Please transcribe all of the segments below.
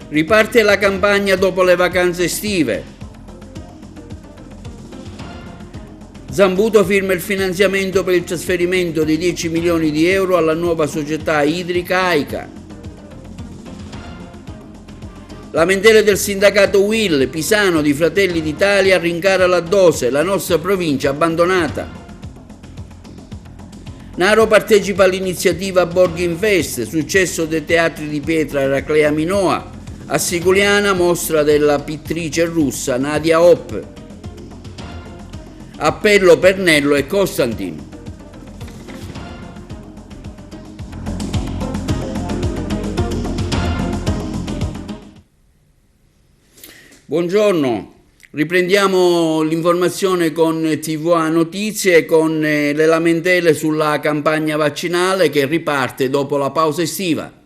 Riparte la campagna dopo le vacanze estive. Zambuto firma il finanziamento per il trasferimento di 10 milioni di euro alla nuova società idrica AICA. Lamentele del sindacato UIL, Pisano di Fratelli d'Italia rincara la dose, la nostra provincia abbandonata. Naro partecipa all'iniziativa Borghi Invest, successo dei teatri di pietra Eraclea Minoa. A Siculiana mostra della pittrice russa Nadia Hopp. Appello Pernello e Costantin. Buongiorno, riprendiamo l'informazione con TVA Notizie con le lamentele sulla campagna vaccinale che riparte dopo la pausa estiva.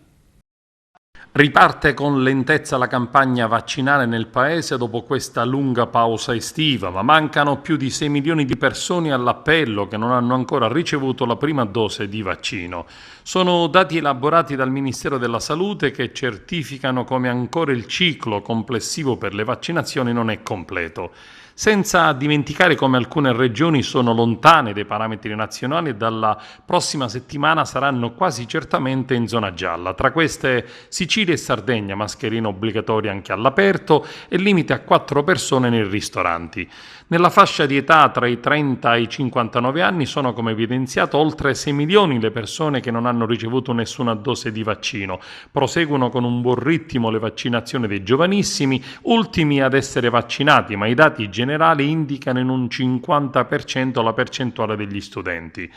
Riparte con lentezza la campagna vaccinale nel paese dopo questa lunga pausa estiva, ma mancano più di 6 milioni di persone all'appello che non hanno ancora ricevuto la prima dose di vaccino. Sono dati elaborati dal Ministero della Salute che certificano come ancora il ciclo complessivo per le vaccinazioni non è completo. Senza dimenticare come alcune regioni sono lontane dai parametri nazionali e dalla prossima settimana saranno quasi certamente in zona gialla. Tra queste Sicilia e Sardegna, mascherina obbligatoria anche all'aperto e limite a 4 persone nei ristoranti. Nella fascia di età tra i 30 e i 59 anni sono, come evidenziato, oltre 6 milioni le persone che non hanno ricevuto nessuna dose di vaccino. Proseguono con un buon ritmo le vaccinazioni dei giovanissimi, ultimi ad essere vaccinati, ma i dati generali indicano in un 50% la percentuale degli studenti.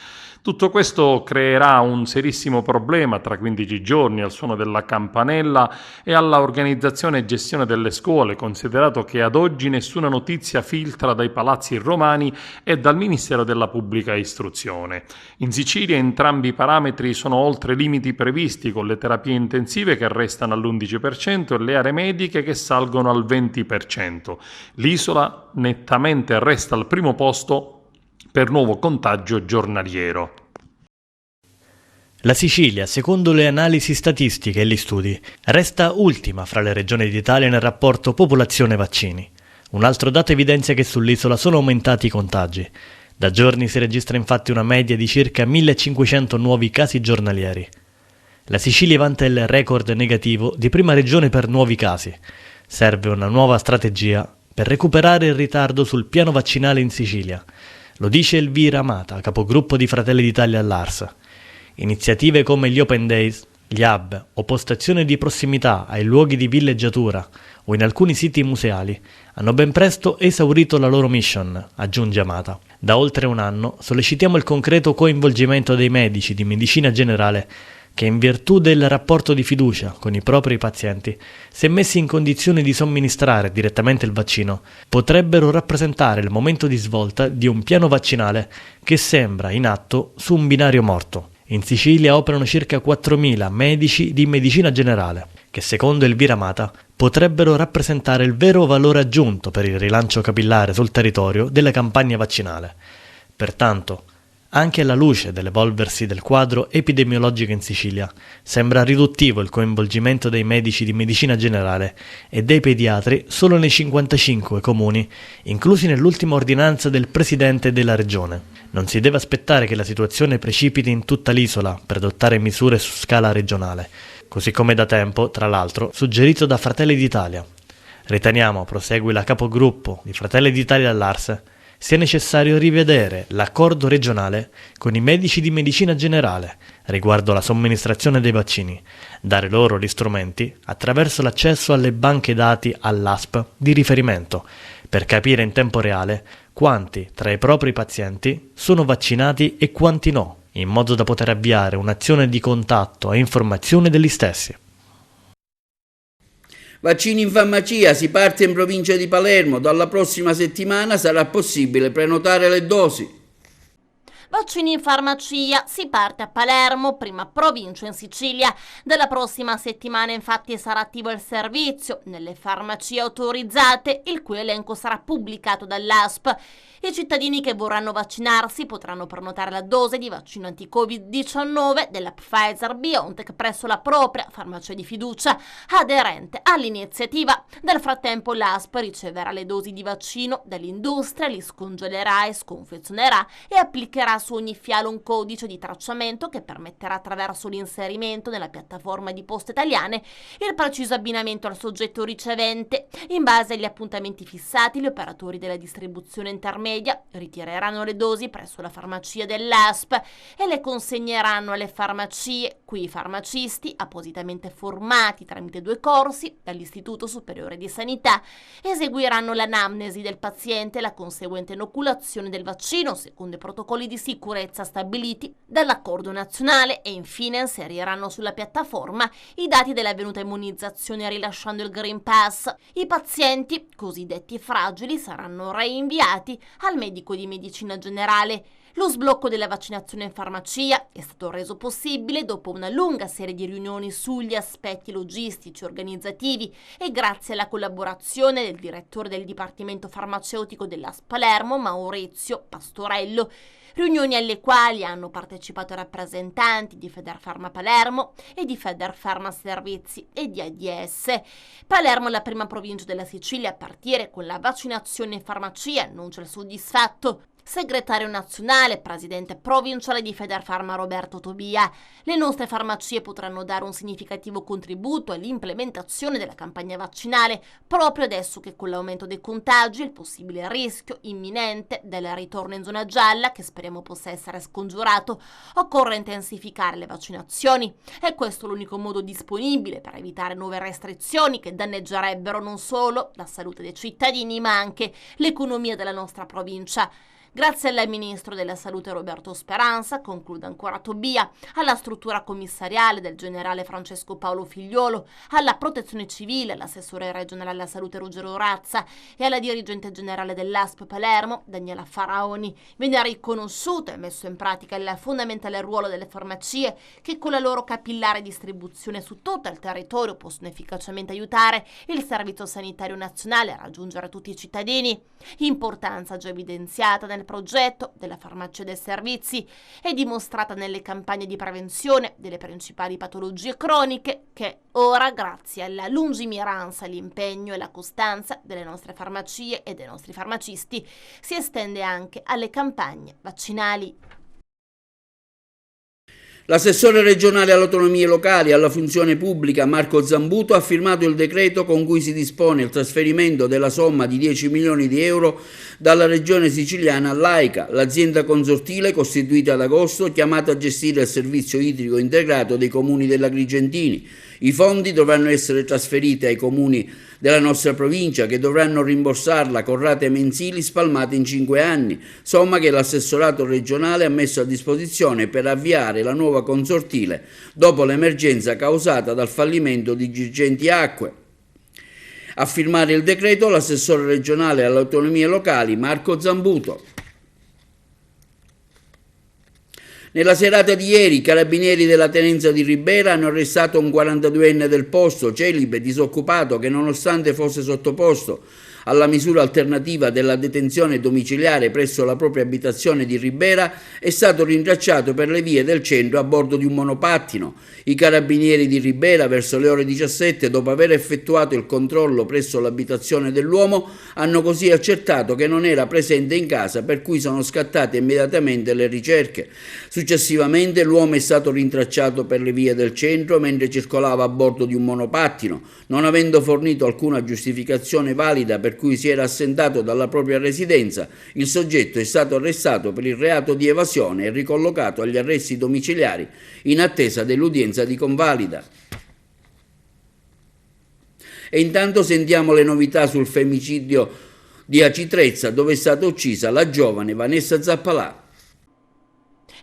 Tutto questo creerà un serissimo problema tra 15 giorni al suono della campanella e alla organizzazione e gestione delle scuole, considerato che ad oggi nessuna notizia filtra dai palazzi romani e dal Ministero della Pubblica Istruzione. In Sicilia entrambi i parametri sono oltre i limiti previsti, con le terapie intensive che restano all'11% e le aree mediche che salgono al 20%. L'isola nettamente resta al primo posto per nuovo contagio giornaliero. La Sicilia, secondo le analisi statistiche e gli studi, resta ultima fra le regioni d'Italia nel rapporto popolazione-vaccini. Un altro dato evidenzia che sull'isola sono aumentati i contagi. Da giorni si registra infatti una media di circa 1500 nuovi casi giornalieri. La Sicilia vanta il record negativo di prima regione per nuovi casi. Serve una nuova strategia per recuperare il ritardo sul piano vaccinale in Sicilia. Lo dice Elvira Amata, capogruppo di Fratelli d'Italia all'ARS. Iniziative come gli Open Days, gli hub o postazioni di prossimità ai luoghi di villeggiatura o in alcuni siti museali hanno ben presto esaurito la loro mission, aggiunge Amata. Da oltre un anno sollecitiamo il concreto coinvolgimento dei medici di medicina generale che in virtù del rapporto di fiducia con i propri pazienti, se messi in condizione di somministrare direttamente il vaccino, potrebbero rappresentare il momento di svolta di un piano vaccinale che sembra in atto su un binario morto. In Sicilia operano circa 4.000 medici di medicina generale, che secondo Elvira Amata potrebbero rappresentare il vero valore aggiunto per il rilancio capillare sul territorio della campagna vaccinale. Pertanto, anche alla luce dell'evolversi del quadro epidemiologico in Sicilia, sembra riduttivo il coinvolgimento dei medici di medicina generale e dei pediatri solo nei 55 comuni, inclusi nell'ultima ordinanza del presidente della regione. Non si deve aspettare che la situazione precipiti in tutta l'isola per adottare misure su scala regionale, così come da tempo, tra l'altro, suggerito da Fratelli d'Italia. Riteniamo, prosegue la capogruppo di Fratelli d'Italia all'ARS, sia necessario rivedere l'accordo regionale con i medici di medicina generale riguardo alla somministrazione dei vaccini, dare loro gli strumenti attraverso l'accesso alle banche dati all'ASP di riferimento per capire in tempo reale quanti tra i propri pazienti sono vaccinati e quanti no, in modo da poter avviare un'azione di contatto e informazione degli stessi. Vaccini in farmacia, si parte in provincia di Palermo, dalla prossima settimana sarà possibile prenotare le dosi. Vaccini in farmacia, si parte a Palermo, prima provincia in Sicilia. Dalla prossima settimana infatti sarà attivo il servizio nelle farmacie autorizzate, il cui elenco sarà pubblicato dall'ASP. I cittadini che vorranno vaccinarsi potranno prenotare la dose di vaccino anti-Covid-19 della Pfizer-BioNTech presso la propria farmacia di fiducia aderente all'iniziativa. Nel frattempo l'ASP riceverà le dosi di vaccino dall'industria, li scongelerà e sconfezionerà e applicherà su ogni fialo un codice di tracciamento che permetterà, attraverso l'inserimento nella piattaforma di Poste Italiane, il preciso abbinamento al soggetto ricevente. In base agli appuntamenti fissati, gli operatori della distribuzione intermedia ritireranno le dosi presso la farmacia dell'ASP e le consegneranno alle farmacie, cui i farmacisti, appositamente formati tramite 2 corsi dall'Istituto Superiore di Sanità, eseguiranno l'anamnesi del paziente e la conseguente inoculazione del vaccino secondo i protocolli di sicurezza stabiliti dall'Accordo nazionale e infine inseriranno sulla piattaforma i dati dell'avvenuta immunizzazione rilasciando il Green Pass. I pazienti, cosiddetti fragili, saranno reinviati al medico di medicina generale. Lo sblocco della vaccinazione in farmacia è stato reso possibile dopo una lunga serie di riunioni sugli aspetti logistici e organizzativi e grazie alla collaborazione del direttore del Dipartimento Farmaceutico dell'ASP Palermo, Maurizio Pastorello. Riunioni alle quali hanno partecipato rappresentanti di Federfarma Palermo e di Federfarma Servizi e di AIDS. Palermo è la prima provincia della Sicilia a partire con la vaccinazione in farmacia, annuncia il soddisfatto segretario nazionale, presidente provinciale di Federfarma Roberto Tobia. Le nostre farmacie potranno dare un significativo contributo all'implementazione della campagna vaccinale, proprio adesso che con l'aumento dei contagi e il possibile rischio imminente del ritorno in zona gialla, che speriamo possa essere scongiurato, occorre intensificare le vaccinazioni. E questo è l'unico modo disponibile per evitare nuove restrizioni che danneggerebbero non solo la salute dei cittadini, ma anche l'economia della nostra provincia. Grazie al ministro della Salute Roberto Speranza, conclude ancora Tobia, alla struttura commissariale del generale Francesco Paolo Figliolo, alla protezione civile, all'assessore regionale alla salute Ruggero Razza e alla dirigente generale dell'ASP Palermo, Daniela Faraoni, viene riconosciuto e messo in pratica il fondamentale ruolo delle farmacie che con la loro capillare distribuzione su tutto il territorio possono efficacemente aiutare il Servizio Sanitario Nazionale a raggiungere tutti i cittadini. Importanza già evidenziata nel progetto della farmacia dei servizi è dimostrata nelle campagne di prevenzione delle principali patologie croniche che ora, grazie alla lungimiranza, l'impegno e la costanza delle nostre farmacie e dei nostri farmacisti, si estende anche alle campagne vaccinali. L'assessore regionale alle autonomie locali e alla funzione pubblica Marco Zambuto ha firmato il decreto con cui si dispone il trasferimento della somma di 10 milioni di euro dalla regione siciliana all'AICA, l'azienda consortile costituita ad agosto chiamata a gestire il servizio idrico integrato dei comuni dell'Agrigentini. I fondi dovranno essere trasferiti ai comuni della nostra provincia che dovranno rimborsarla con rate mensili spalmate in 5 anni, somma che l'assessorato regionale ha messo a disposizione per avviare la nuova consortile dopo l'emergenza causata dal fallimento di Girgenti Acque. A firmare il decreto l'assessore regionale alle autonomie locali Marco Zambuto. Nella serata di ieri i carabinieri della tenenza di Ribera hanno arrestato un 42enne del posto, celibe, disoccupato, che nonostante fosse sottoposto alla misura alternativa della detenzione domiciliare presso la propria abitazione di Ribera, è stato rintracciato per le vie del centro a bordo di un monopattino. I carabinieri di Ribera, verso le ore 17, dopo aver effettuato il controllo presso l'abitazione dell'uomo, hanno così accertato che non era presente in casa, per cui sono scattate immediatamente le ricerche. Successivamente l'uomo è stato rintracciato per le vie del centro mentre circolava a bordo di un monopattino, non avendo fornito alcuna giustificazione valida per cui si era assentato dalla propria residenza. Il soggetto è stato arrestato per il reato di evasione e ricollocato agli arresti domiciliari in attesa dell'udienza di convalida. E intanto sentiamo le novità sul femminicidio di Aci Trezza, dove è stata uccisa la giovane Vanessa Zappalà.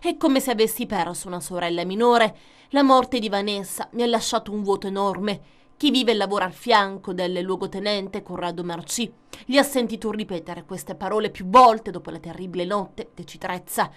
È come se avessi perso una sorella minore. La morte di Vanessa mi ha lasciato un vuoto enorme. Chi vive e lavora al fianco del luogotenente Corrado Marcì gli ha sentito ripetere queste parole più volte dopo la terribile notte di Aci Trezza.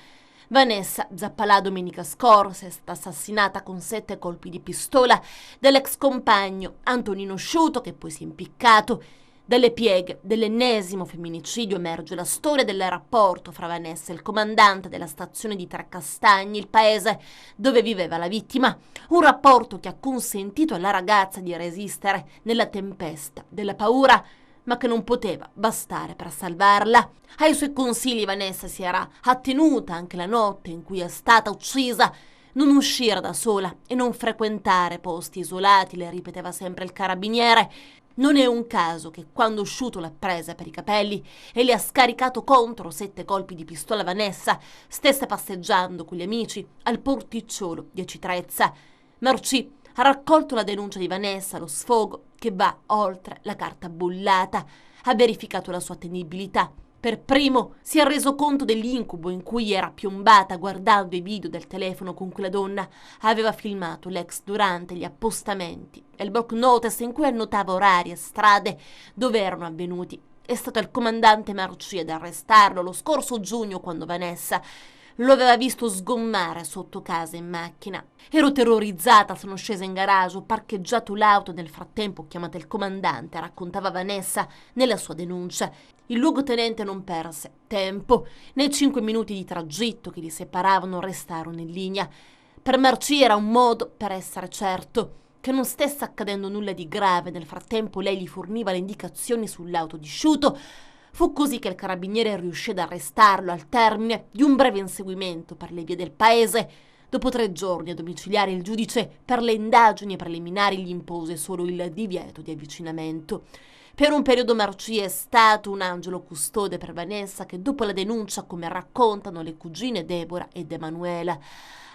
Vanessa Zappalà domenica scorsa è stata assassinata con 7 colpi di pistola dall'ex compagno Antonino Sciuto, che poi si è impiccato. Dalle pieghe dell'ennesimo femminicidio emerge la storia del rapporto fra Vanessa e il comandante della stazione di Trecastagni, il paese dove viveva la vittima. Un rapporto che ha consentito alla ragazza di resistere nella tempesta della paura, ma che non poteva bastare per salvarla. Ai suoi consigli Vanessa si era attenuta anche la notte in cui è stata uccisa. Non uscire da sola e non frequentare posti isolati, le ripeteva sempre il carabiniere. Non è un caso che quando Sciuto l'ha presa per i capelli e le ha scaricato contro 7 colpi di pistola, Vanessa stesse passeggiando con gli amici al porticciolo di Acitrezza. Marci ha raccolto la denuncia di Vanessa, lo sfogo che va oltre la carta bollata. Ha verificato la sua tenibilità. Per primo si è reso conto dell'incubo in cui era piombata guardando i video del telefono con cui la donna aveva filmato l'ex durante gli appostamenti e il block notice in cui annotava orari e strade dove erano avvenuti. È stato il comandante Marci ad arrestarlo lo scorso giugno, quando Vanessa lo aveva visto sgommare sotto casa in macchina. Ero terrorizzata, sono scesa in garage, ho parcheggiato l'auto, nel frattempo ho chiamato il comandante, raccontava Vanessa nella sua denuncia. Il luogotenente non perse tempo. Nei 5 minuti di tragitto che li separavano restarono in linea. Per Marci era un modo per essere certo che non stesse accadendo nulla di grave. Nel frattempo lei gli forniva le indicazioni sull'auto di Sciuto. Fu così che il carabiniere riuscì ad arrestarlo al termine di un breve inseguimento per le vie del paese. Dopo 3 giorni a domiciliare, il giudice per le indagini preliminari gli impose solo il divieto di avvicinamento. Per un periodo Marci è stato un angelo custode per Vanessa, che dopo la denuncia, come raccontano le cugine Deborah ed Emanuela,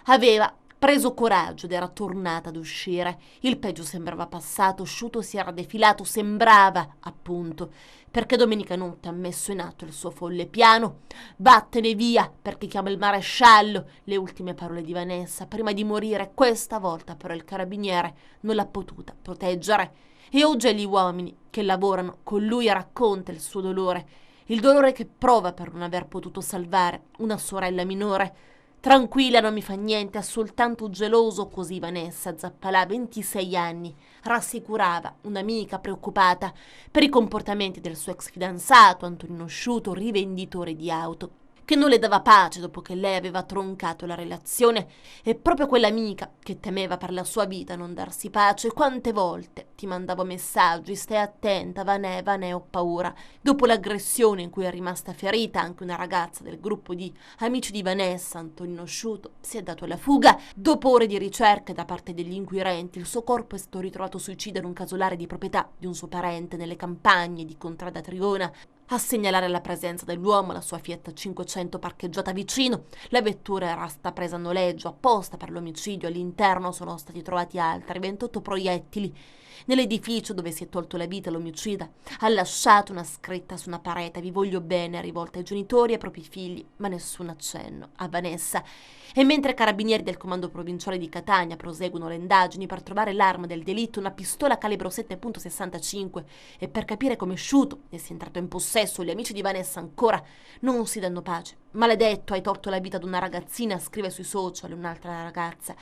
aveva preso coraggio ed era tornata ad uscire. Il peggio sembrava passato, Sciuto si era defilato, sembrava appunto, perché domenica notte ha messo in atto il suo folle piano. Vattene via, perché chiama il maresciallo, le ultime parole di Vanessa prima di morire. Questa volta però il carabiniere non l'ha potuta proteggere. E oggi agli uomini che lavorano con lui racconta il suo dolore, il dolore che prova per non aver potuto salvare una sorella minore. Tranquilla, non mi fa niente, è soltanto geloso, così Vanessa Zappalà, 26 anni, rassicurava un'amica preoccupata per i comportamenti del suo ex fidanzato Antonino Sciuto, rivenditore di auto, che non le dava pace dopo che lei aveva troncato la relazione. E proprio quell'amica che temeva per la sua vita non darsi pace. Quante volte ti mandavo messaggi: stai attenta, Vanè, ho paura. Dopo l'aggressione in cui è rimasta ferita anche una ragazza del gruppo di amici di Vanessa, Antonino Sciuto si è dato alla fuga. Dopo ore di ricerche da parte degli inquirenti, il suo corpo è stato ritrovato suicida in un casolare di proprietà di un suo parente nelle campagne di Contrada Trigona. A segnalare la presenza dell'uomo la sua Fiat 500 parcheggiata vicino. La vettura era stata presa a noleggio apposta per l'omicidio. All'interno sono stati trovati altri 28 proiettili. Nell'edificio dove si è tolto la vita l'omicida ha lasciato una scritta su una parete: vi voglio bene, rivolta ai genitori e ai propri figli, ma nessun accenno a Vanessa. E mentre carabinieri del comando provinciale di Catania proseguono le indagini per trovare l'arma del delitto, una pistola calibro 7.65, e per capire come Sciuto ne sia entrato in possesso, gli amici di Vanessa ancora non si danno pace. Maledetto, hai tolto la vita ad una ragazzina, scrive sui social un'altra ragazza.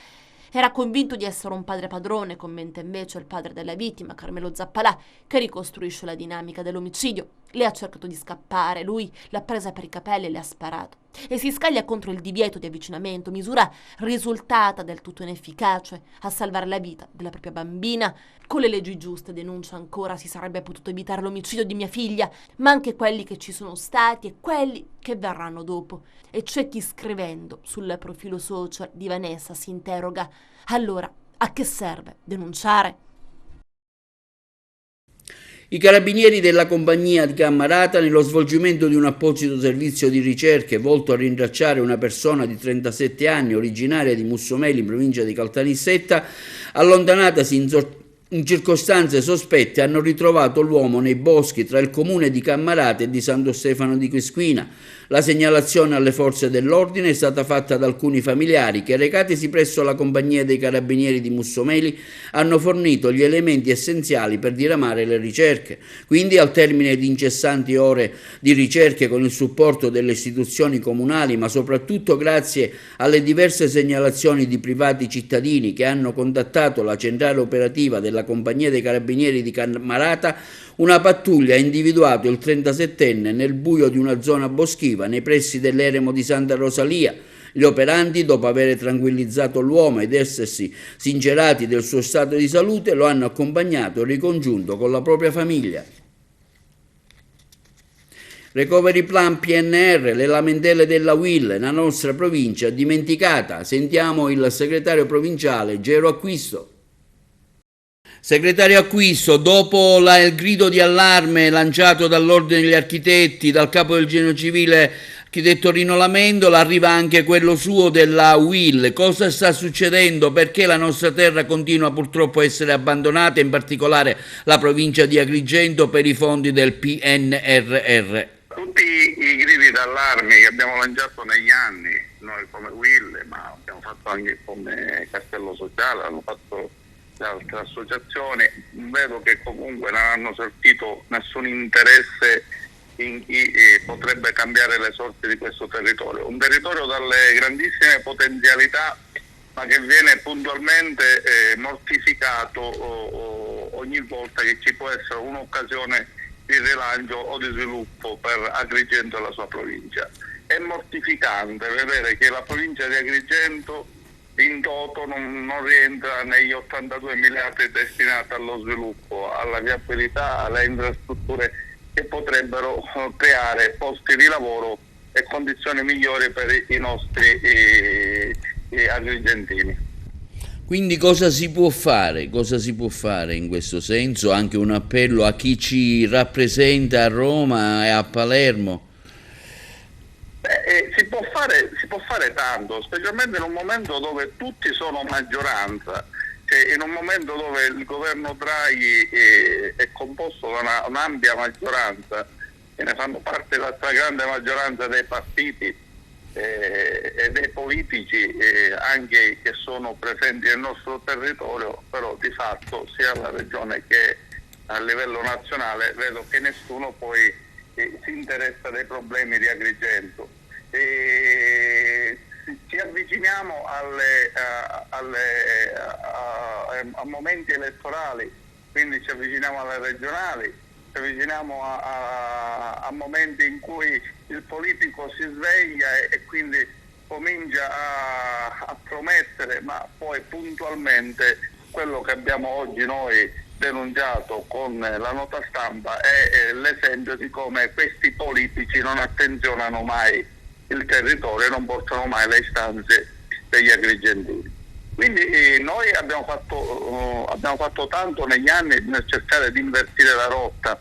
Era convinto di essere un padre padrone, commenta invece il padre della vittima, Carmelo Zappalà, che ricostruisce la dinamica dell'omicidio. Lei ha cercato di scappare, lui l'ha presa per i capelli e le ha sparato. E si scaglia contro il divieto di avvicinamento, misura risultata del tutto inefficace a salvare la vita della propria bambina. Con le leggi giuste, denuncia ancora, si sarebbe potuto evitare l'omicidio di mia figlia, ma anche quelli che ci sono stati e quelli che verranno dopo. E c'è chi, scrivendo sul profilo social di Vanessa, si interroga: allora a che serve denunciare? I carabinieri della compagnia di Cammarata, nello svolgimento di un apposito servizio di ricerche volto a rintracciare una persona di 37 anni, originaria di Mussomeli, in provincia di Caltanissetta, allontanatasi in circostanze sospette, hanno ritrovato l'uomo nei boschi tra il comune di Cammarata e di Santo Stefano di Quisquina. La segnalazione alle forze dell'ordine è stata fatta da alcuni familiari che, recatisi presso la compagnia dei carabinieri di Mussomeli, hanno fornito gli elementi essenziali per diramare le ricerche. Quindi, al termine di incessanti ore di ricerche con il supporto delle istituzioni comunali, ma soprattutto grazie alle diverse segnalazioni di privati cittadini che hanno contattato la centrale operativa della compagnia dei carabinieri di Camarata, una pattuglia ha individuato il 37enne nel buio di una zona boschiva nei pressi dell'eremo di Santa Rosalia. Gli operanti, dopo aver tranquillizzato l'uomo ed essersi sincerati del suo stato di salute, lo hanno accompagnato e ricongiunto con la propria famiglia. Recovery Plan PNR, le lamentele della UIL, la nostra provincia dimenticata. Sentiamo il segretario provinciale Gero Acquisto. Segretario Acquisto, dopo il grido di allarme lanciato dall'Ordine degli Architetti, dal capo del Genio Civile, architetto Rino Lamendola, arriva anche quello suo della UIL. Cosa sta succedendo? Perché la nostra terra continua purtroppo a essere abbandonata, in particolare la provincia di Agrigento, per i fondi del PNRR? Tutti i gridi d'allarme che abbiamo lanciato negli anni, noi come UIL, ma abbiamo fatto anche come Castello Sociale, hanno fatto altre associazioni, vedo che comunque non hanno sentito nessun interesse in chi potrebbe cambiare le sorti di questo territorio. Un territorio dalle grandissime potenzialità, ma che viene puntualmente mortificato ogni volta che ci può essere un'occasione di rilancio o di sviluppo per Agrigento e la sua provincia. È mortificante vedere che la provincia di Agrigento in toto non rientra negli 82 miliardi destinati allo sviluppo, alla viabilità, alle infrastrutture che potrebbero creare posti di lavoro e condizioni migliori per i nostri agrigentini. Quindi cosa si può fare? Cosa si può fare in questo senso? Anche un appello a chi ci rappresenta a Roma e a Palermo. Si può fare tanto, specialmente in un momento dove tutti sono maggioranza, in un momento dove il governo Draghi è composto da un'ampia maggioranza e ne fanno parte la stragrande maggioranza dei partiti e dei politici anche che sono presenti nel nostro territorio, però di fatto sia alla regione che a livello nazionale vedo che nessuno poi si interessa dei problemi di Agrigento. Ci avviciniamo a momenti elettorali, quindi ci avviciniamo alle regionali, ci avviciniamo a momenti in cui il politico si sveglia e quindi comincia a promettere, ma poi puntualmente quello che abbiamo oggi noi denunciato con la nota stampa è l'esempio di come questi politici non attenzionano mai il territorio e non portano mai le istanze degli agrigentini. Quindi noi abbiamo fatto tanto negli anni nel cercare di invertire la rotta.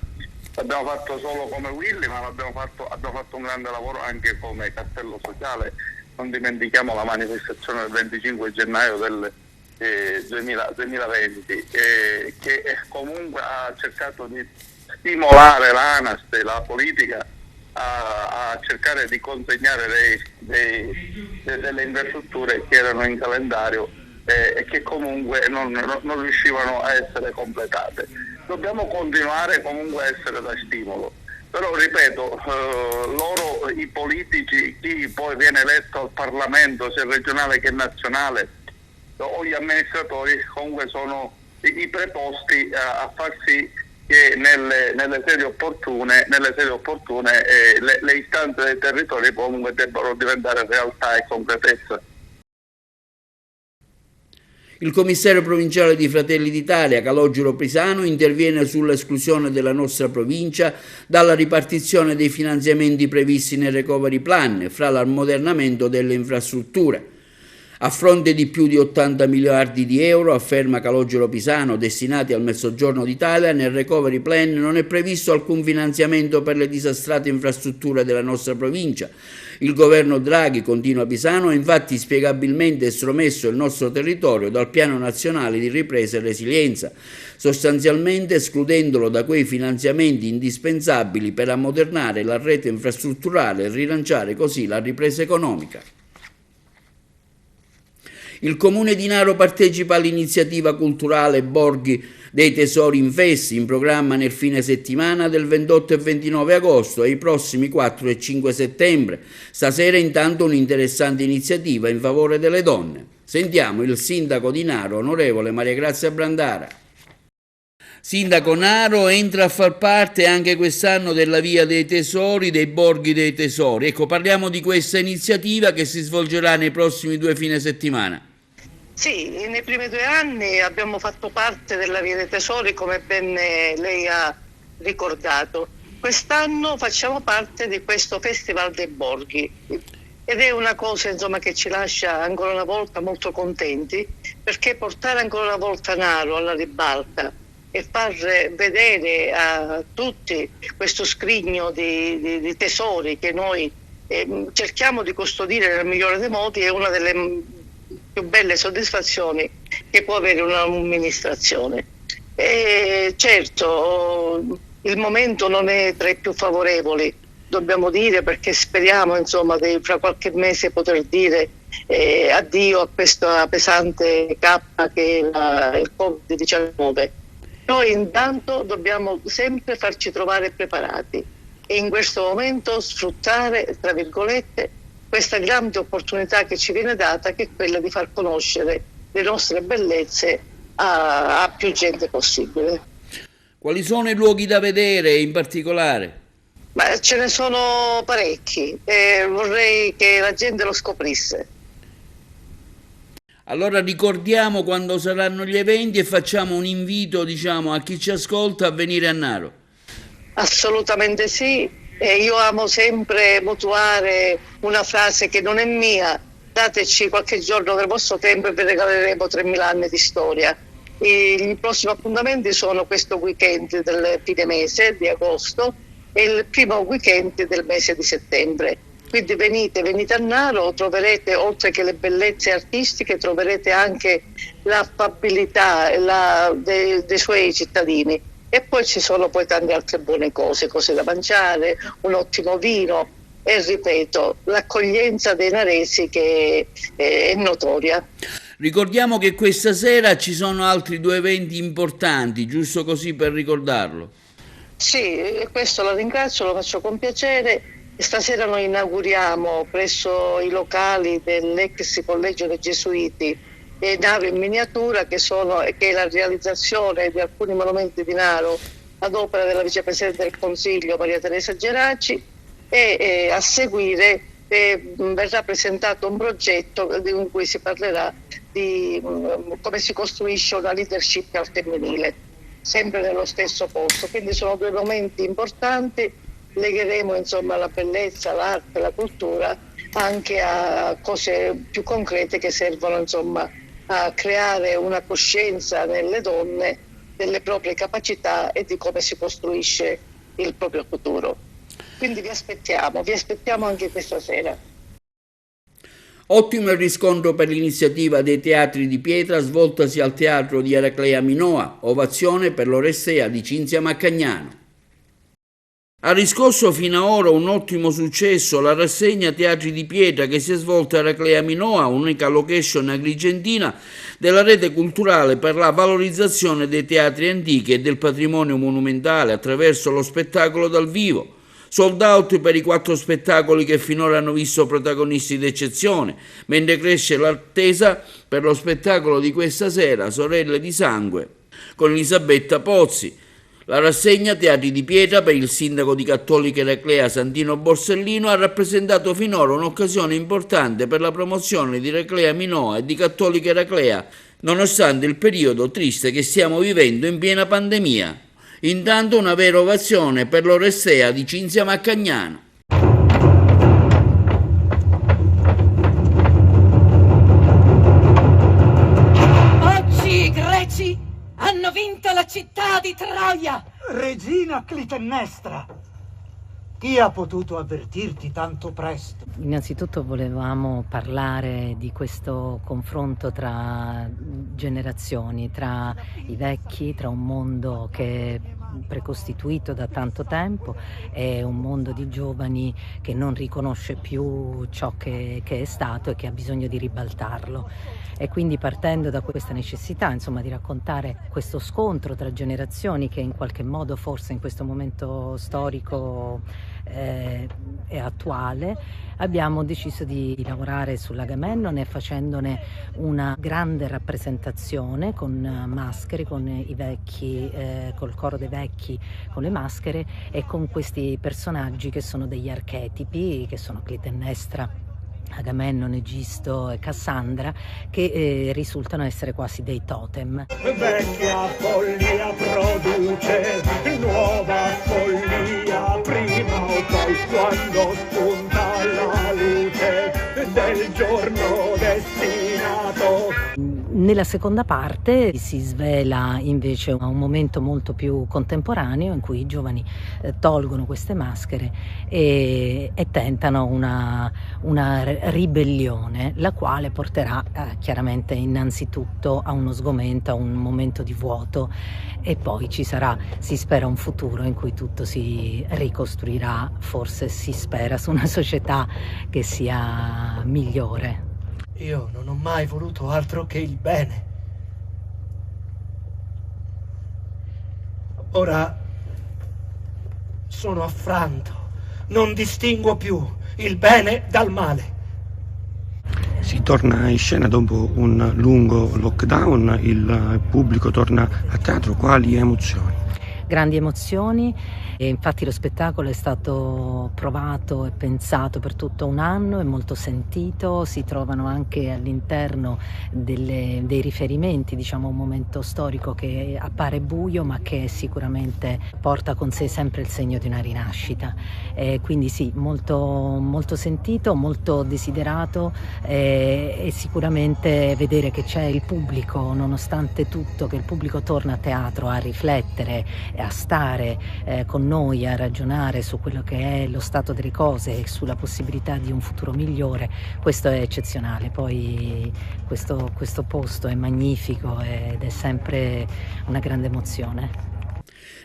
L'abbiamo fatto solo come Willy, ma abbiamo fatto un grande lavoro anche come Castello Sociale. Non dimentichiamo la manifestazione del 25 gennaio del 2020 che comunque ha cercato di stimolare l'ANAS e la politica a cercare di consegnare delle infrastrutture che erano in calendario e che comunque non riuscivano a essere completate. Dobbiamo continuare comunque a essere da stimolo, però ripeto, i politici, chi poi viene eletto al Parlamento sia regionale che nazionale, o gli amministratori comunque sono i preposti a far sì che nelle sedi opportune le istanze dei territori comunque debbano diventare realtà e concretezza. Il commissario provinciale di Fratelli d'Italia, Calogero Pisano, interviene sull'esclusione della nostra provincia dalla ripartizione dei finanziamenti previsti nel Recovery Plan fra l'ammodernamento delle infrastrutture. A fronte di più di 80 miliardi di euro, afferma Calogero Pisano, destinati al Mezzogiorno d'Italia, nel Recovery Plan non è previsto alcun finanziamento per le disastrate infrastrutture della nostra provincia. Il governo Draghi, continua Pisano, ha infatti spiegabilmente estromesso il nostro territorio dal Piano Nazionale di Ripresa e Resilienza, sostanzialmente escludendolo da quei finanziamenti indispensabili per ammodernare la rete infrastrutturale e rilanciare così la ripresa economica. Il Comune di Naro partecipa all'iniziativa culturale Borghi dei Tesori in Festi, in programma nel fine settimana del 28 e 29 agosto e i prossimi 4 e 5 settembre. Stasera intanto un'interessante iniziativa in favore delle donne. Sentiamo il sindaco di Naro, onorevole Maria Grazia Brandara. Sindaco, Naro entra a far parte anche quest'anno della Via dei Tesori, dei Borghi dei Tesori. Ecco, parliamo di questa iniziativa che si svolgerà nei prossimi 2 fine settimana. Sì, nei primi 2 anni abbiamo fatto parte della Via dei Tesori, come ben lei ha ricordato. Quest'anno facciamo parte di questo Festival dei Borghi ed è una cosa, insomma, che ci lascia ancora una volta molto contenti, perché portare ancora una volta Naro alla ribalta e far vedere a tutti questo scrigno di tesori che noi cerchiamo di custodire nel migliore dei modi è una delle più belle soddisfazioni che può avere un'amministrazione. E certo, il momento non è tra i più favorevoli, dobbiamo dire, perché speriamo, insomma, di fra qualche mese poter dire addio a questa pesante cappa che è il Covid-19. Noi intanto dobbiamo sempre farci trovare preparati e in questo momento sfruttare, tra virgolette, questa grande opportunità che ci viene data, che è quella di far conoscere le nostre bellezze a più gente possibile. Quali sono i luoghi da vedere in particolare? Ma ce ne sono parecchi e vorrei che la gente lo scoprisse. Allora ricordiamo quando saranno gli eventi e facciamo un invito, diciamo, a chi ci ascolta a venire a Naro. Assolutamente sì. Io amo sempre mutuare una frase che non è mia: dateci qualche giorno del vostro tempo e vi regaleremo 3.000 anni di storia. I prossimi appuntamenti sono questo weekend del fine mese di agosto e il primo weekend del mese di settembre. Quindi venite a Naro, troverete, oltre che le bellezze artistiche, troverete anche l'affabilità dei suoi cittadini. E poi ci sono poi tante altre buone cose da mangiare, un ottimo vino e, ripeto, l'accoglienza dei naresi che è notoria. Ricordiamo che questa sera ci sono altri 2 eventi importanti, giusto così per ricordarlo. Sì, questo la ringrazio, lo faccio con piacere. Stasera noi inauguriamo presso i locali dell'ex Collegio dei Gesuiti Naro in miniatura, che è la realizzazione di alcuni monumenti di Naro ad opera della vicepresidente del Consiglio Maria Teresa Geraci e a seguire verrà presentato un progetto in cui si parlerà di come si costruisce una leadership al femminile, sempre nello stesso posto. Quindi sono 2 momenti importanti, legheremo, insomma, la bellezza, l'arte, la cultura anche a cose più concrete che servono, insomma, a creare una coscienza nelle donne delle proprie capacità e di come si costruisce il proprio futuro. Quindi vi aspettiamo anche questa sera. Ottimo il riscontro per l'iniziativa dei teatri di pietra svoltasi al teatro di Eraclea Minoa, ovazione per l'Orestea di Cinzia Maccagnano. Ha riscosso fino ad ora un ottimo successo la rassegna Teatri di Pietra che si è svolta a Eraclea Minoa, unica location agrigentina della rete culturale per la valorizzazione dei teatri antichi e del patrimonio monumentale attraverso lo spettacolo dal vivo. Sold out per i 4 spettacoli che finora hanno visto protagonisti d'eccezione, mentre cresce l'attesa per lo spettacolo di questa sera, Sorelle di Sangue, con Elisabetta Pozzi. La rassegna Teatri di Pietra per il sindaco di Cattolica Eraclea Santino Borsellino ha rappresentato finora un'occasione importante per la promozione di Eraclea Minoa e di Cattolica Eraclea, nonostante il periodo triste che stiamo vivendo in piena pandemia. Intanto una vera ovazione per l'Orestea di Cinzia Maccagnano. regina di Troia! Regina Clitennestra! Chi ha potuto avvertirti tanto presto? Innanzitutto volevamo parlare di questo confronto tra generazioni, tra i vecchi, tra un mondo che è precostituito da tanto tempo e un mondo di giovani che non riconosce più ciò che è stato e che ha bisogno di ribaltarlo. E quindi partendo da questa necessità, insomma, di raccontare questo scontro tra generazioni che in qualche modo forse in questo momento storico è attuale, abbiamo deciso di lavorare sull'Agamennone facendone una grande rappresentazione con maschere, con i vecchi, col coro dei vecchi, con le maschere e con questi personaggi che sono degli archetipi, che sono Clitennestra, Agamennone, Egisto e Cassandra, che risultano essere quasi dei totem. Vecchia follia produce nuova follia prima o poi, quando spunta la luce del giorno destinato. Nella seconda parte si svela invece un momento molto più contemporaneo in cui i giovani tolgono queste maschere e tentano una ribellione, la quale porterà chiaramente innanzitutto a uno sgomento, a un momento di vuoto, e poi ci sarà, si spera, un futuro in cui tutto si ricostruirà, forse si spera, su una società che sia migliore. Io non ho mai voluto altro che il bene. Ora sono affranto, non distinguo più il bene dal male. Si torna in scena dopo un lungo lockdown, il pubblico torna a teatro. Quali emozioni? Grandi emozioni, e infatti lo spettacolo è stato provato e pensato per tutto un anno, è molto sentito, si trovano anche all'interno dei riferimenti, diciamo, a un momento storico che appare buio ma che sicuramente porta con sé sempre il segno di una rinascita, quindi sì, molto, molto sentito, molto desiderato, e sicuramente vedere che c'è il pubblico, nonostante tutto, che il pubblico torna a teatro a riflettere, a stare con noi, a ragionare su quello che è lo stato delle cose e sulla possibilità di un futuro migliore, questo è eccezionale. Poi questo posto è magnifico ed è sempre una grande emozione.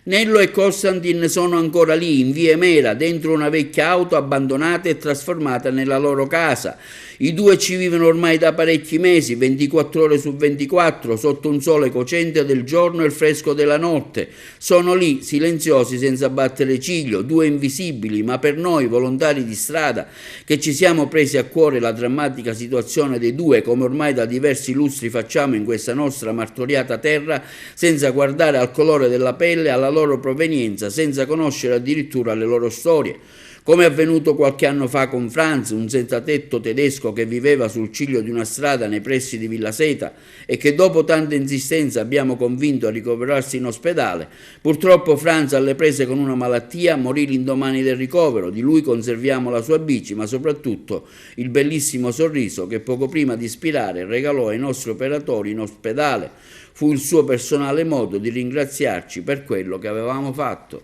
Nello e Costantin sono ancora lì, in via Mera, dentro una vecchia auto abbandonata e trasformata nella loro casa. I due ci vivono ormai da parecchi mesi, 24 ore su 24, sotto un sole cocente del giorno e il fresco della notte. Sono lì, silenziosi, senza battere ciglio, due invisibili, ma per noi, volontari di strada, che ci siamo presi a cuore la drammatica situazione dei due, come ormai da diversi lustri facciamo in questa nostra martoriata terra, senza guardare al colore della pelle, alla loro provenienza, senza conoscere addirittura le loro storie. Come è avvenuto qualche anno fa con Franz, un senzatetto tedesco che viveva sul ciglio di una strada nei pressi di Villa Seta e che dopo tanta insistenza abbiamo convinto a ricoverarsi in ospedale. Purtroppo Franz, alle prese con una malattia, morì l'indomani del ricovero. Di lui conserviamo la sua bici, ma soprattutto il bellissimo sorriso che poco prima di spirare regalò ai nostri operatori in ospedale. Fu il suo personale modo di ringraziarci per quello che avevamo fatto.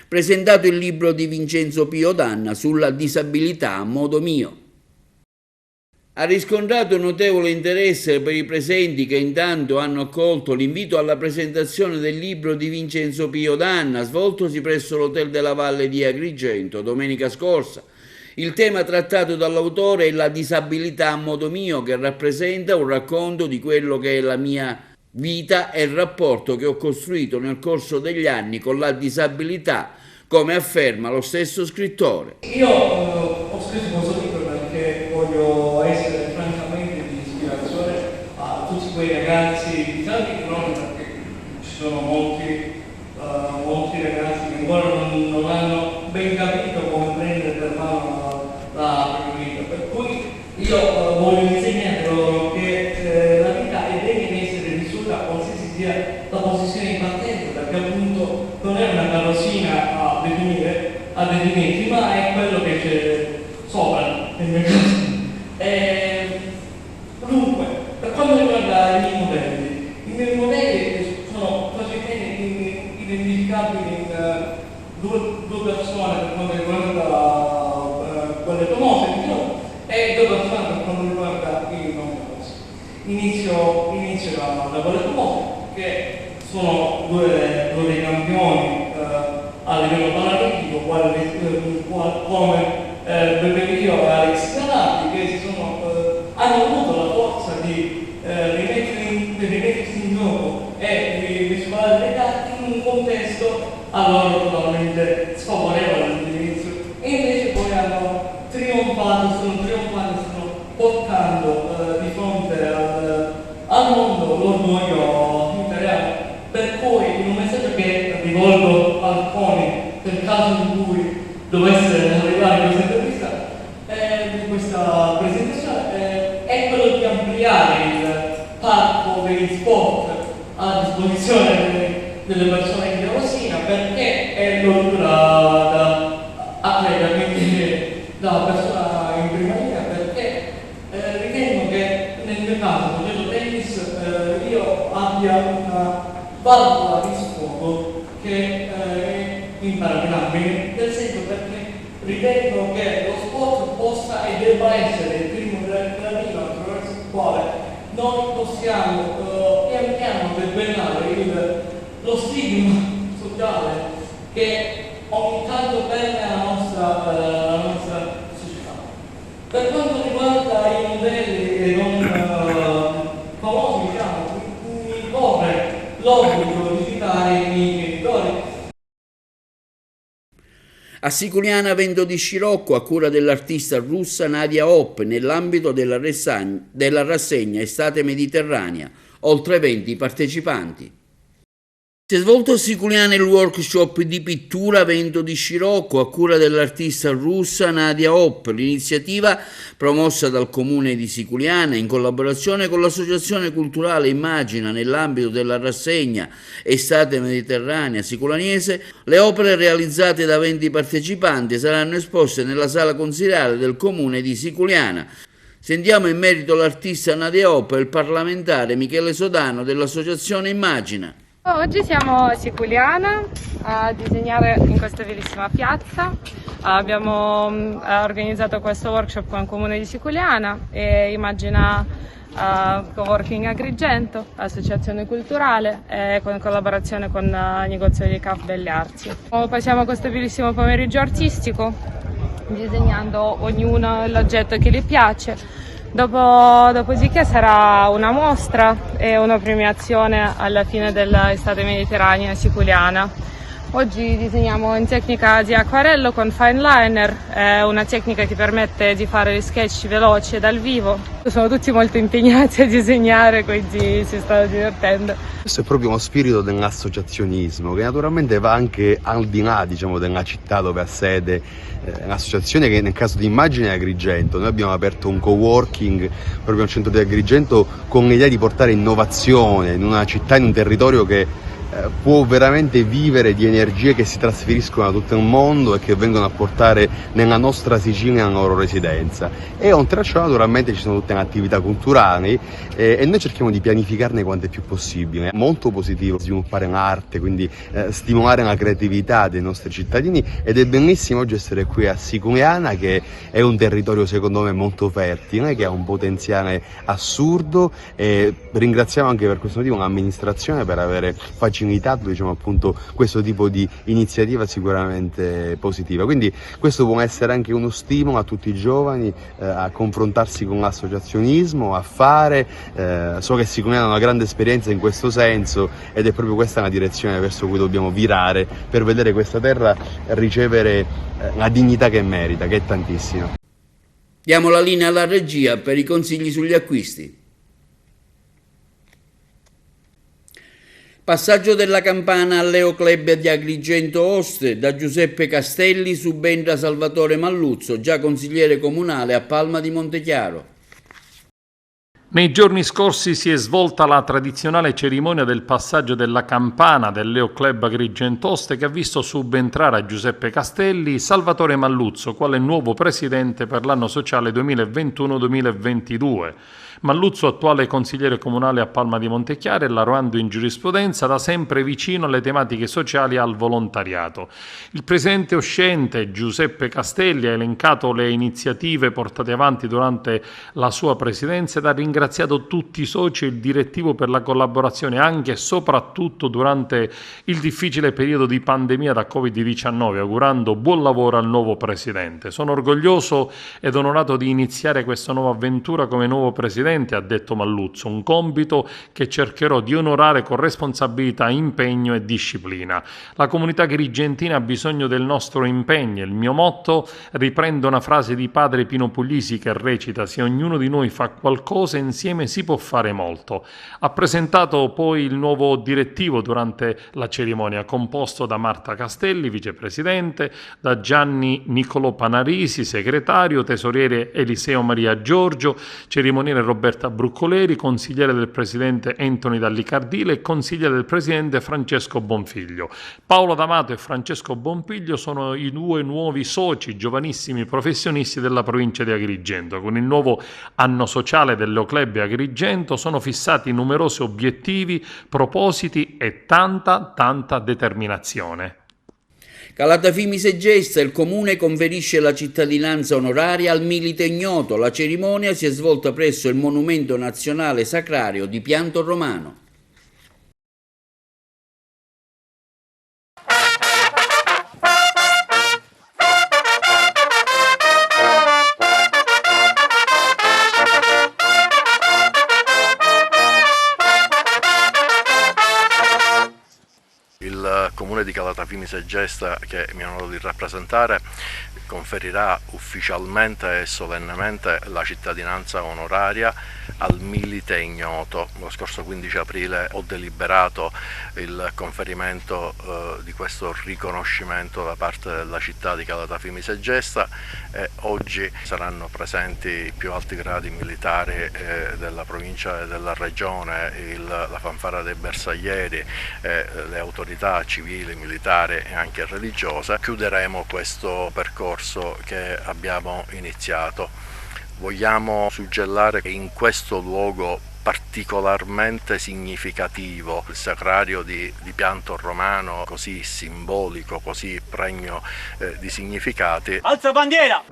Presentato il libro di Vincenzo Pio D'Anna sulla disabilità a modo mio. Ha riscontrato notevole interesse per i presenti, che intanto hanno accolto l'invito alla presentazione del libro di Vincenzo Pio D'Anna, svoltosi presso l'Hotel della Valle di Agrigento domenica scorsa. Il tema trattato dall'autore è la disabilità a modo mio, che rappresenta un racconto di quello che è la mia vita e il rapporto che ho costruito nel corso degli anni con la disabilità, come afferma lo stesso scrittore. Io ho scritto questo libro perché voglio essere francamente di ispirazione a tutti quei ragazzi disabili, non perché ci sono molti ragazzi che ancora non hanno ben capito come prendere per mano la propria vita, per cui io voglio insegnare loro che la vita è degna di essere vissuta qualsiasi sia la posizione di partenza, perché appunto non è una carrozzina a definirci, ma è quello che c'è sopra nel mio caso. Dunque, per quanto riguarda i miei modelli identificabili in due persone per quanto riguarda quelle famose, diciamo, e 2 persone per quanto riguarda i non famosi. Inizio da quelle famose, che sono due dei campioni a livello paralitico, come Beppe Grillo e Alex Zanardi, che hanno avuto la forza di rimettersi in gioco e di sparare le carte in un contesto a loro totalmente sfavorevole all'inizio, e invece poi hanno stanno portando di fronte al mondo l'orgoglio italiano. Per cui in un messaggio che rivolgo al CONI nel caso in cui dovesse arrivare questa intervista, questa presentazione, è quello di ampliare il parco degli sport a disposizione delle persone di Rosina, perché lo dico da atleta, quindi da persona in prima linea, perché ritengo che nel mio caso, facendo tennis, io abbia una valvola di sfogo che è imparagonabile, nel senso perché ritengo che lo sport possa e debba essere il primo gradino attraverso il quale noi possiamo pian piano debellare lo stigma sociale che ogni tanto permea la nostra società. Per quanto riguarda i modelli non famosi, diciamo, mi corre l'obbligo di citare i miei genitori. A Siculiana vento di scirocco a cura dell'artista russa Nadia Hop nell'ambito della rassegna Estate Mediterranea, oltre 20 partecipanti. Si è svolto a Siculiana il workshop di pittura Vento di scirocco a cura dell'artista russa Nadia Hop, l'iniziativa promossa dal comune di Siculiana in collaborazione con l'associazione culturale Immagina nell'ambito della rassegna Estate Mediterranea siculianese. Le opere realizzate da 20 partecipanti saranno esposte nella sala consiliare del comune di Siculiana. Sentiamo in merito l'artista Nadia Hop e il parlamentare Michele Sodano dell'associazione Immagina. Oggi siamo a Siculiana a disegnare in questa bellissima piazza. Abbiamo organizzato questo workshop con il comune di Siculiana e Immagina Coworking Agrigento, associazione culturale, e con collaborazione con il negozio di CAF Belle Arti. Passiamo questo bellissimo pomeriggio artistico disegnando ognuno l'oggetto che gli piace. Dopodiché sarà una mostra e una premiazione alla fine dell'estate mediterranea siculiana. Oggi disegniamo in tecnica di acquarello con fine liner, è una tecnica che permette di fare gli sketch veloci dal vivo. Sono tutti molto impegnati a disegnare, quindi si stanno divertendo. Questo è proprio uno spirito dell'associazionismo che naturalmente va anche al di là, diciamo, della città dove ha sede un'associazione, che nel caso di Immagine è Agrigento. Noi abbiamo aperto un coworking proprio al centro di Agrigento con l'idea di portare innovazione in una città, in un territorio che può veramente vivere di energie che si trasferiscono da tutto il mondo e che vengono a portare nella nostra Sicilia la loro residenza. E oltre a ciò naturalmente ci sono tutte le attività culturali e noi cerchiamo di pianificarne quante più possibile. È molto positivo sviluppare l'arte, quindi stimolare la creatività dei nostri cittadini, ed è bellissimo oggi essere qui a Siculiana, che è un territorio secondo me molto fertile, che ha un potenziale assurdo, e ringraziamo anche per questo motivo l'amministrazione per avere facilitato, diciamo, appunto questo tipo di iniziativa sicuramente positiva. Quindi questo può essere anche uno stimolo a tutti i giovani a confrontarsi con l'associazionismo, a fare. So che Siculiana ha una grande esperienza in questo senso ed è proprio questa la direzione verso cui dobbiamo virare per vedere questa terra ricevere la dignità che merita, che è tantissima. Diamo la linea alla regia per i consigli sugli acquisti. Passaggio della campana al Leo Club di Agrigento Oste. Da Giuseppe Castelli subentra Salvatore Malluzzo, già consigliere comunale a Palma di Montechiaro. Nei giorni scorsi si è svolta la tradizionale cerimonia del passaggio della campana del Leo Club Agrigentoste, che ha visto subentrare a Giuseppe Castelli Salvatore Malluzzo quale nuovo presidente per l'anno sociale 2021-2022. Malluzzo, attuale consigliere comunale a Palma di Montechiara e laureando in giurisprudenza, da sempre vicino alle tematiche sociali e al volontariato. Il presidente uscente Giuseppe Castelli ha elencato le iniziative portate avanti durante la sua presidenza ed ha ringraziato tutti i soci e il direttivo per la collaborazione anche e soprattutto durante il difficile periodo di pandemia da Covid-19, augurando buon lavoro al nuovo presidente. Sono orgoglioso ed onorato di iniziare questa nuova avventura come nuovo presidente, ha detto Malluzzo, un compito che cercherò di onorare con responsabilità, impegno e disciplina. La comunità agrigentina ha bisogno del nostro impegno. Il mio motto riprende una frase di padre Pino Puglisi che recita: se ognuno di noi fa qualcosa insieme si può fare molto. Ha presentato poi il nuovo direttivo durante la cerimonia, composto da Marta Castelli, vicepresidente, da Gianni Niccolò Panarisi, segretario, tesoriere Eliseo Maria Giorgio, cerimoniere Roberta Bruccoleri, consigliere del presidente Anthony Dallicardile e consigliere del presidente Francesco Bonfiglio. Paolo D'Amato e Francesco Bonfiglio sono i due nuovi soci, giovanissimi professionisti della provincia di Agrigento. Con il nuovo anno sociale del Leo Club Agrigento sono fissati numerosi obiettivi, propositi e tanta determinazione. Calatafimi Segesta, il comune conferisce la cittadinanza onoraria al milite ignoto. La cerimonia si è svolta presso il Monumento Nazionale Sacrario di Pianto Romano. Il comune di Calatafimi Segesta, che mi onoro di rappresentare, conferirà ufficialmente e solennemente la cittadinanza onoraria al milite ignoto. Lo scorso 15 aprile ho deliberato il conferimento di questo riconoscimento da parte della città di Calatafimi Segesta e oggi saranno presenti i più alti gradi militari della provincia e della regione, la fanfara dei bersaglieri, le autorità civili, militari e anche religiose. Chiuderemo questo percorso che abbiamo iniziato. Vogliamo suggellare che in questo luogo particolarmente significativo, il sacrario di Pianto Romano, così simbolico, così pregno di significati. Alza bandiera!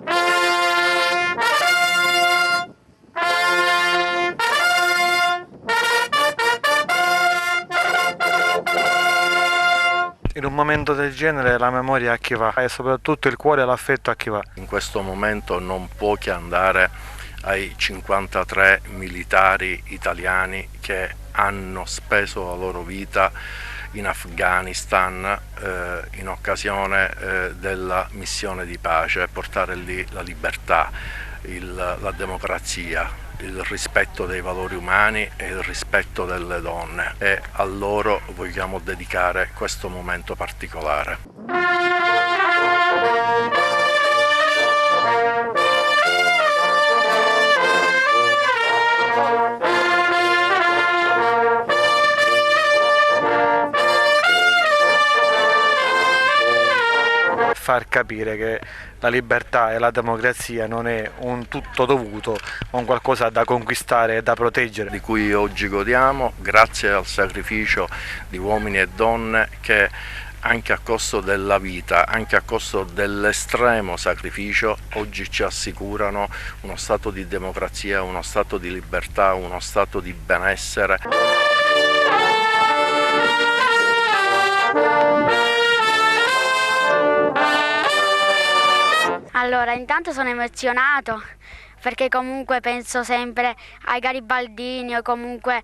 In un momento del genere la memoria a chi va e soprattutto il cuore e l'affetto a chi va. In questo momento non può che andare ai 53 militari italiani che hanno speso la loro vita in Afghanistan in occasione della missione di pace, portare lì la libertà, la democrazia, il rispetto dei valori umani e il rispetto delle donne, e a loro vogliamo dedicare questo momento particolare. Far capire che la libertà e la democrazia non è un tutto dovuto, ma un qualcosa da conquistare e da proteggere. Di cui oggi godiamo grazie al sacrificio di uomini e donne che anche a costo della vita, anche a costo dell'estremo sacrificio, oggi ci assicurano uno stato di democrazia, uno stato di libertà, uno stato di benessere. Allora, intanto sono emozionato perché comunque penso sempre ai garibaldini o comunque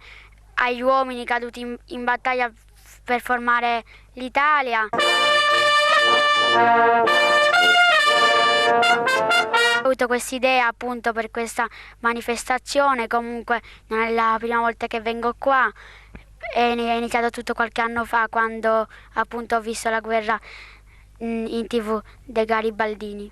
agli uomini caduti in battaglia per formare l'Italia. Ho avuto questa idea appunto per questa manifestazione, comunque non è la prima volta che vengo qua, è iniziato tutto qualche anno fa quando appunto ho visto la guerra in TV dei garibaldini.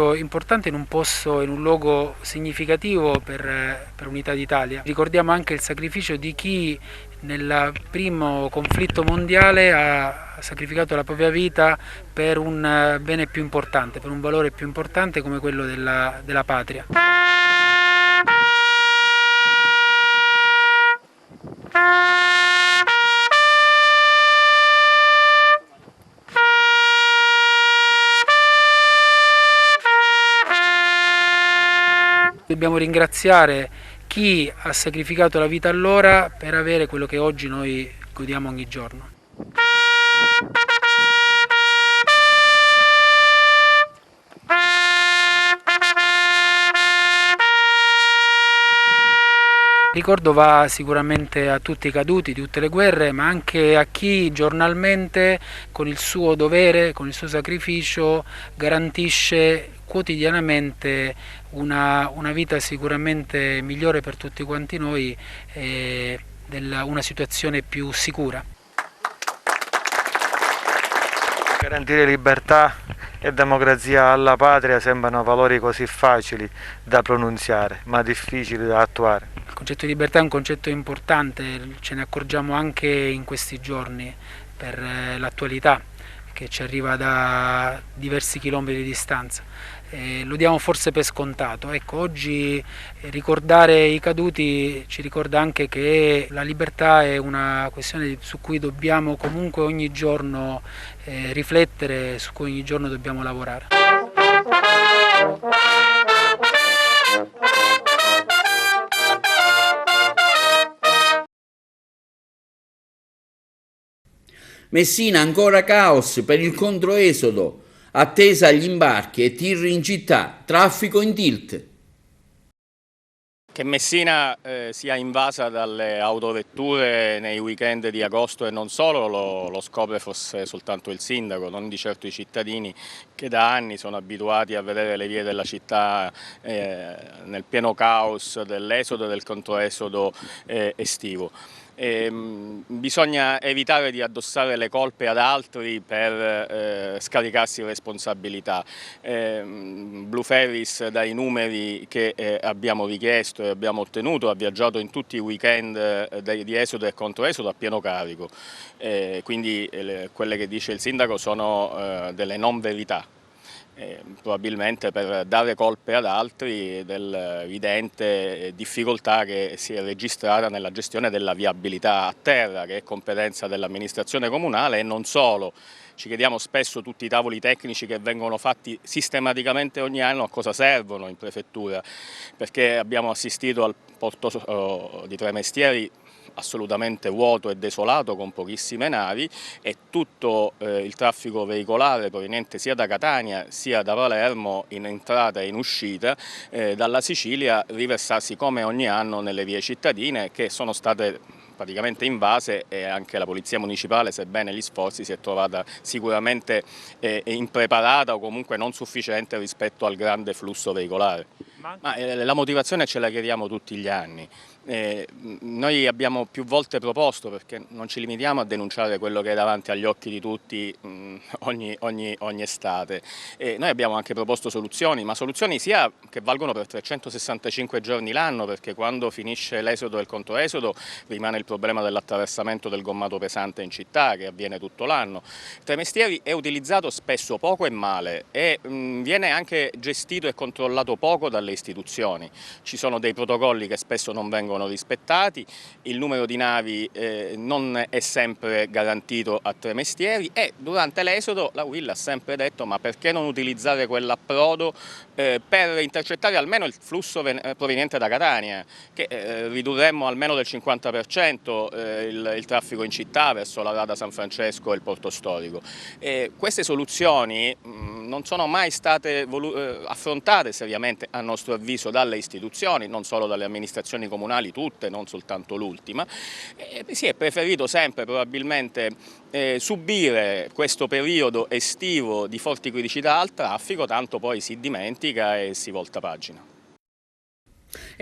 momento importante in un posto, in un luogo significativo per Unità d'Italia. Ricordiamo anche il sacrificio di chi nel primo conflitto mondiale ha sacrificato la propria vita per un bene più importante, per un valore più importante come quello della patria. Dobbiamo ringraziare chi ha sacrificato la vita allora per avere quello che oggi noi godiamo ogni giorno. Il ricordo va sicuramente a tutti i caduti di tutte le guerre, ma anche a chi giornalmente con il suo dovere, con il suo sacrificio garantisce quotidianamente una vita sicuramente migliore per tutti quanti noi e una situazione più sicura. Garantire libertà e democrazia alla patria sembrano valori così facili da pronunziare, ma difficili da attuare. Il concetto di libertà è un concetto importante, ce ne accorgiamo anche in questi giorni per l'attualità che ci arriva da diversi chilometri di distanza. Lo diamo forse per scontato. Ecco, oggi ricordare i caduti ci ricorda anche che la libertà è una questione su cui dobbiamo comunque ogni giorno riflettere, su cui ogni giorno dobbiamo lavorare. Messina ancora caos per il controesodo, attesa agli imbarchi e tir in città, traffico in tilt. Che Messina sia invasa dalle autovetture nei weekend di agosto e non solo lo scopre forse soltanto il sindaco, non di certo i cittadini che da anni sono abituati a vedere le vie della città nel pieno caos dell'esodo e del controesodo estivo. Bisogna evitare di addossare le colpe ad altri per scaricarsi responsabilità. Blueferries, dai numeri che abbiamo richiesto e abbiamo ottenuto, ha viaggiato in tutti i weekend di esodo e controesodo a pieno carico, quindi quelle che dice il sindaco sono delle non verità. Probabilmente per dare colpe ad altri dell'evidente difficoltà che si è registrata nella gestione della viabilità a terra, che è competenza dell'amministrazione comunale e non solo. Ci chiediamo spesso tutti i tavoli tecnici che vengono fatti sistematicamente ogni anno a cosa servono in prefettura, perché abbiamo assistito al porto di Tremestieri assolutamente vuoto e desolato con pochissime navi e tutto il traffico veicolare proveniente sia da Catania sia da Palermo in entrata e in uscita dalla Sicilia riversarsi come ogni anno nelle vie cittadine che sono state praticamente invase e anche la Polizia Municipale, sebbene gli sforzi, si è trovata sicuramente impreparata o comunque non sufficiente rispetto al grande flusso veicolare. Ma la motivazione ce la chiediamo tutti gli anni. Noi abbiamo più volte proposto, perché non ci limitiamo a denunciare quello che è davanti agli occhi di tutti ogni estate, noi abbiamo anche proposto soluzioni, ma soluzioni sia che valgono per 365 giorni l'anno, perché quando finisce l'esodo e il controesodo rimane il problema dell'attraversamento del gommato pesante in città, che avviene tutto l'anno. Tremestieri è utilizzato spesso poco e male e viene anche gestito e controllato poco dalle istituzioni. Ci sono dei protocolli che spesso non vengono rispettati, il numero di navi non è sempre garantito a Tremestieri e durante l'esodo la UIL ha sempre detto: ma perché non utilizzare quell'approdo per intercettare almeno il flusso proveniente da Catania, che ridurremmo almeno del 50% il traffico in città verso la Rada San Francesco e il porto storico. Queste soluzioni non sono mai state affrontate seriamente, a nostro avviso, dalle istituzioni, non solo dalle amministrazioni comunali tutte, non soltanto l'ultima. Si è preferito sempre probabilmente subire questo periodo estivo di forti criticità al traffico, tanto poi si dimentica e si volta pagina.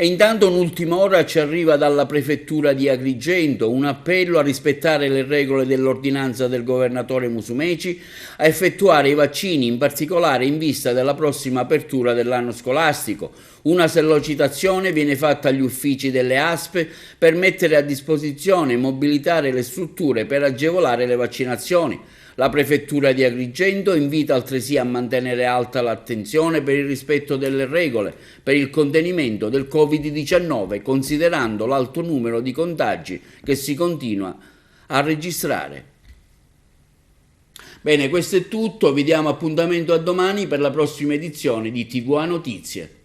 E intanto un'ultima ora ci arriva dalla prefettura di Agrigento un appello a rispettare le regole dell'ordinanza del governatore Musumeci, a effettuare i vaccini, in particolare in vista della prossima apertura dell'anno scolastico. Una sollecitazione viene fatta agli uffici delle ASP per mettere a disposizione e mobilitare le strutture per agevolare le vaccinazioni. La prefettura di Agrigento invita altresì a mantenere alta l'attenzione per il rispetto delle regole per il contenimento del Covid-19, considerando l'alto numero di contagi che si continua a registrare. Bene, questo è tutto, vi diamo appuntamento a domani per la prossima edizione di TVA Notizie.